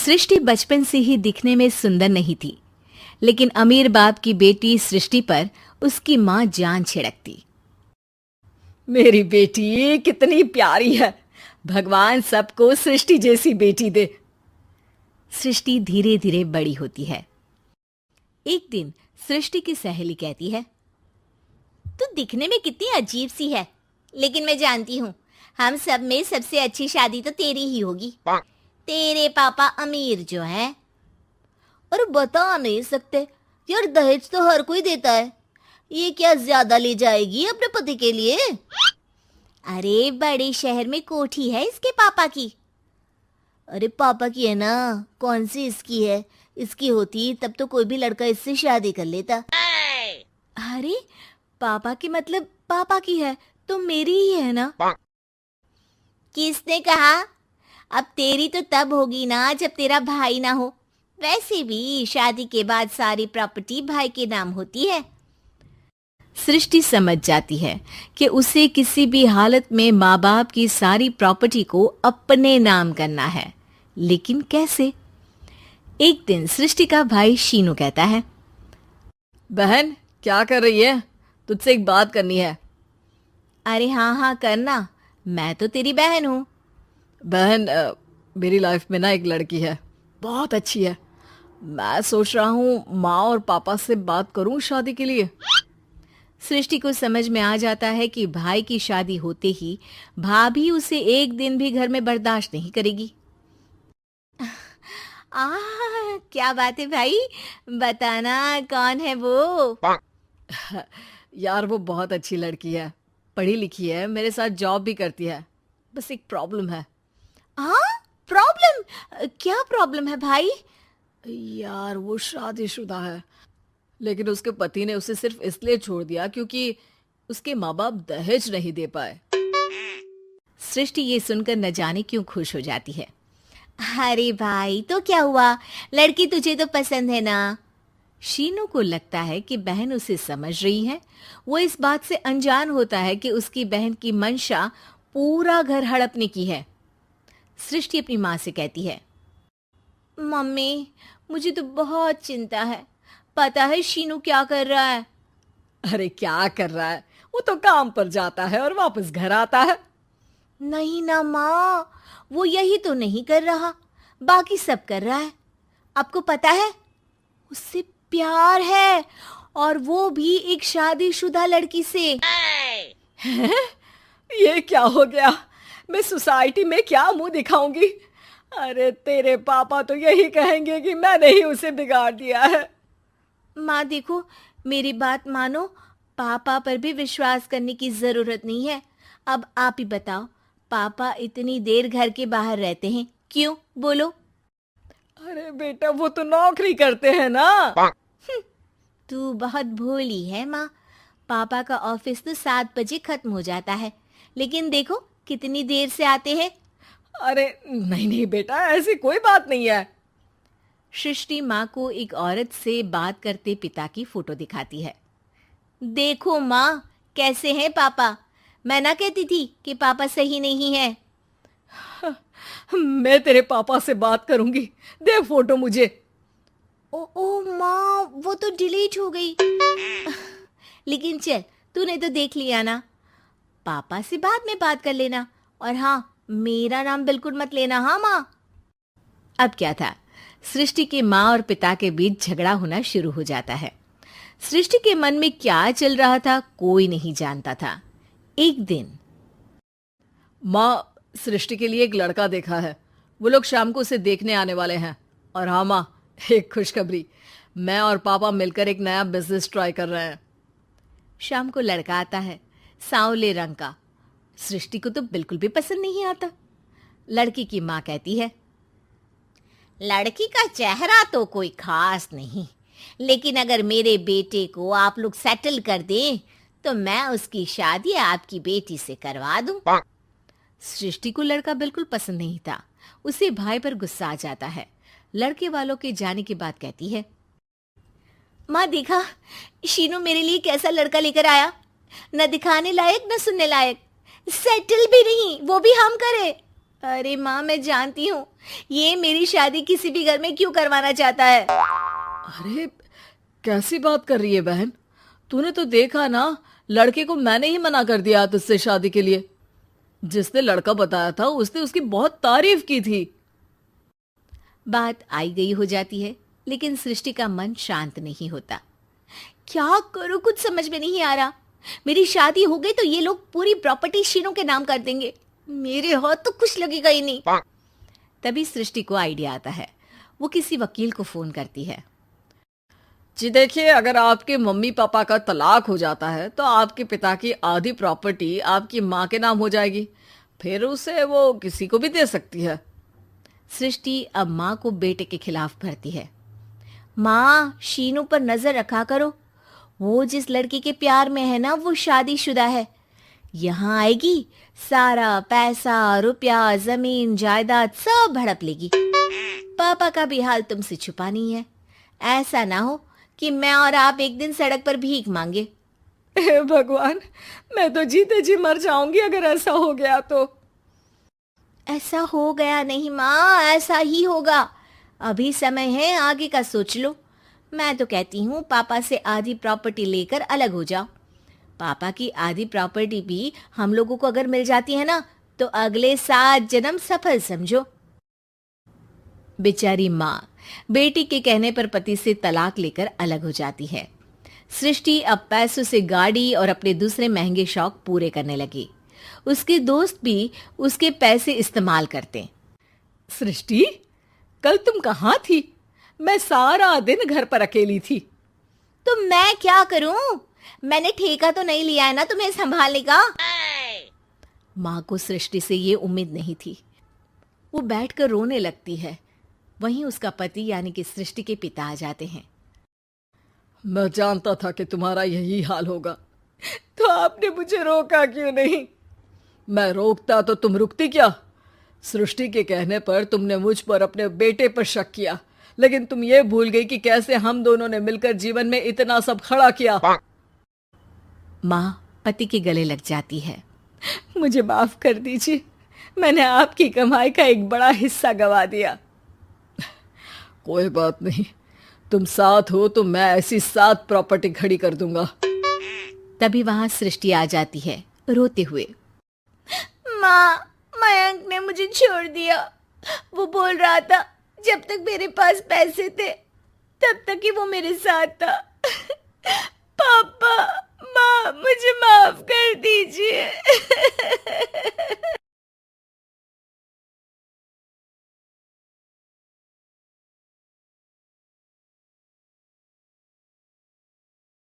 सृष्टि बचपन से ही दिखने में सुंदर नहीं थी, लेकिन अमीर बाप की बेटी सृष्टि पर उसकी माँ जान छिड़कती। मेरी बेटी कितनी प्यारी है, भगवान सबको सृष्टि जैसी बेटी दे। सृष्टि धीरे धीरे बड़ी होती है। एक दिन सृष्टि की सहेली कहती है, तू दिखने में कितनी अजीब सी है, लेकिन मैं जानती हूँ हम सब में सबसे अच्छी शादी तो तेरी ही होगी। तेरे पापा अमीर जो हैं। और बता नहीं सकते यार, दहेज तो हर कोई देता है, ये क्या ज्यादा ले जाएगी अपने पति के लिए? अरे बड़े शहर में कोठी है इसके पापा की। अरे पापा की है ना, कौन सी इसकी है? इसकी होती तब तो कोई भी लड़का इससे शादी कर लेता। अरे पापा की मतलब पापा की है तो मेरी ही है ना? किसने कहा? अब तेरी तो तब होगी ना जब तेरा भाई ना हो। वैसे भी शादी के बाद सारी प्रॉपर्टी भाई के नाम होती है। सृष्टि समझ जाती है कि उसे किसी भी हालत में माँ बाप की सारी प्रॉपर्टी को अपने नाम करना है, लेकिन कैसे? एक दिन सृष्टि का भाई शीनू कहता है, बहन क्या कर रही है? तुझसे एक बात करनी है। अरे हाँ हाँ करना, मैं तो तेरी बहन हूँ। बहन मेरी लाइफ में ना एक लड़की है, बहुत अच्छी है। मैं सोच रहा हूँ माँ और पापा से बात करूँ शादी के लिए। सृष्टि को समझ में आ जाता है कि भाई की शादी होते ही भाभी उसे एक दिन भी घर में बर्दाश्त नहीं करेगी। क्या बात है भाई, बताना कौन है वो? यार वो बहुत अच्छी लड़की है, पढ़ी लिखी है, मेरे साथ जॉब भी करती है। बस एक प्रॉब्लम है। प्रॉब्लम? क्या प्रॉब्लम है भाई? यार वो शादीशुदा है, लेकिन उसके पति ने उसे सिर्फ इसलिए छोड़ दिया क्योंकि उसके माँ बाप दहेज नहीं दे पाए। सृष्टि ये सुनकर न जाने क्यों खुश हो जाती है। अरे भाई तो क्या हुआ, लड़की तुझे तो पसंद है ना? शीनू को लगता है कि बहन उसे समझ रही है। वो इस बात से अनजान होता है कि उसकी बहन की मंशा पूरा घर हड़पने की है। सृष्टि अपनी माँ से कहती है, मम्मी मुझे तो बहुत चिंता है। पता है शीनू क्या कर रहा है? अरे क्या कर रहा है? वो तो काम पर जाता है और वापस घर आता है। नहीं ना माँ, वो यही तो नहीं कर रहा, बाकी सब कर रहा है। आपको पता है उससे प्यार है, और वो भी एक शादीशुदा लड़की से। ये क्या हो गया? मैं सोसाइटी में क्या मुंह दिखाऊंगी? अरे तेरे पापा तो यही कहेंगे कि मैंने ही उसे बिगाड़ दिया है। माँ देखो, मेरी बात मानो, पापा पर भी विश्वास करने की जरूरत नहीं है। अब आप ही बताओ, पापा इतनी देर घर के बाहर रहते हैं क्यों? बोलो। अरे बेटा वो तो नौकरी करते हैं ना। तू बहुत भोली है माँ। पापा का ऑफिस तो 7 बजे खत्म हो जाता है, लेकिन देखो कितनी देर से आते हैं। अरे नहीं नहीं बेटा, ऐसी कोई बात नहीं है। सृष्टि माँ को एक औरत से बात करते पिता की फोटो दिखाती है। देखो माँ कैसे हैं पापा, मैं ना कहती थी कि पापा सही नहीं है। मैं तेरे पापा से बात करूंगी, दे फोटो मुझे। ओ माँ, वो तो डिलीट हो गई। लेकिन चल, तूने तो देख लिया ना। पापा से बाद में बात कर लेना, और हाँ मेरा नाम बिल्कुल मत लेना। हाँ माँ। अब क्या था, सृष्टि के माँ और पिता के बीच झगड़ा होना शुरू हो जाता है। सृष्टि के मन में क्या चल रहा था कोई नहीं जानता था। एक दिन, माँ सृष्टि के लिए एक लड़का देखा है, वो लोग शाम को उसे देखने आने वाले हैं। और हाँ माँ, एक खुशखबरी, मैं और पापा मिलकर एक नया बिजनेस ट्राई कर रहे हैं। शाम को लड़का आता है, सांवले रंग का। सृष्टि को तो बिल्कुल भी पसंद नहीं आता। लड़की की माँ कहती है, लड़की का चेहरा तो कोई खास नहीं, लेकिन अगर मेरे बेटे को आप लोग सेटल कर दें तो मैं उसकी शादी आपकी बेटी से करवा दूं। सृष्टि को लड़का बिल्कुल पसंद नहीं था। उसे भाई पर गुस्सा आ जाता है। लड़के वालों के जाने के बाद कहती है, माँ देखा शीनू मेरे लिए कैसा लड़का लेकर आया, न दिखाने लायक न सुनने लायक, सेटल भी नहीं, वो भी हम करे। अरे माँ, मैं जानती हूँ ये मेरी शादी किसी भी घर में क्यों करवाना चाहता है। अरे कैसी बात कर रही है बहन, तूने तो देखा ना, लड़के को मैंने ही मना कर दिया तुझसे शादी के लिए। जिसने लड़का बताया था उसने उसकी बहुत तारीफ की थी। बात आई गई हो जाती है, लेकिन सृष्टि का मन शांत नहीं होता। क्या करूँ, कुछ समझ में नहीं आ रहा। मेरी शादी हो गई तो ये लोग पूरी प्रॉपर्टी शीनू के नाम कर देंगे, मेरे हाथ तो कुछ लगेगा ही नहीं। तभी सृष्टि को आइडिया आता है। वो किसी वकील को फोन करती है। जी देखिए, अगर आपके मम्मी पापा का तलाक हो जाता है तो आपके पिता की आधी प्रॉपर्टी आपकी माँ के नाम हो जाएगी, फिर उसे वो किसी को भी दे सकती है। सृष्टि अब माँ को बेटे के खिलाफ भरती है। माँ, शीनू पर नजर रखा करो, वो जिस लड़की के प्यार में है ना वो शादीशुदा है। यहाँ आएगी, सारा पैसा रुपया जमीन जायदाद सब हड़प लेगी। पापा का भी हाल तुमसे छुपा नहीं है। ऐसा ना हो कि मैं और आप एक दिन सड़क पर भीख मांगे। हे भगवान, मैं तो जीते जी मर जाऊंगी अगर ऐसा हो गया तो। ऐसा हो गया नहीं माँ, ऐसा ही होगा। अभी समय है, आगे का सोच लो। मैं तो कहती हूँ पापा से आधी प्रॉपर्टी लेकर अलग हो जाओ। पापा की आधी प्रॉपर्टी भी हम लोगों को अगर मिल जाती है ना तो अगले 7 जन्म सफल समझो। बेचारी माँ बेटी के कहने पर पति से तलाक लेकर अलग हो जाती है। सृष्टि अब पैसों से गाड़ी और अपने दूसरे महंगे शौक पूरे करने लगी। उसके दोस्त भी उसके पैसे इस्तेमाल करते। सृष्टि, कल तुम कहाँ थी? मैं सारा दिन घर पर अकेली थी। तो मैं क्या करूं? मैंने ठेका तो नहीं लिया है ना तुम्हें संभालने का। माँ को सृष्टि से ये उम्मीद नहीं थी। वो बैठकर रोने लगती है। वहीं उसका पति यानी कि सृष्टि के पिता आ जाते हैं। मैं जानता था कि तुम्हारा यही हाल होगा, तो आपने मुझे रोका क्यों नहीं? मैं रोकता तो तुम रुकती क्या? सृष्टि के कहने पर तुमने मुझ पर अपने बेटे पर शक किया, लेकिन तुम ये भूल गई कि कैसे हम दोनों ने मिलकर जीवन में इतना सब खड़ा किया। माँ पति के गले लग जाती है। मुझे माफ कर दीजिए, मैंने आपकी कमाई का एक बड़ा हिस्सा गवा दिया। कोई बात नहीं, तुम साथ हो तो मैं ऐसी 7 प्रॉपर्टी खड़ी कर दूंगा। तभी वहां सृष्टि आ जाती है रोते हुए। माँ, मयंक ने मुझे छोड़ दिया। वो बोल रहा था जब तक मेरे पास पैसे थे तब तक ही वो मेरे साथ था। पापा, माँ, मुझे माफ कर दीजिए।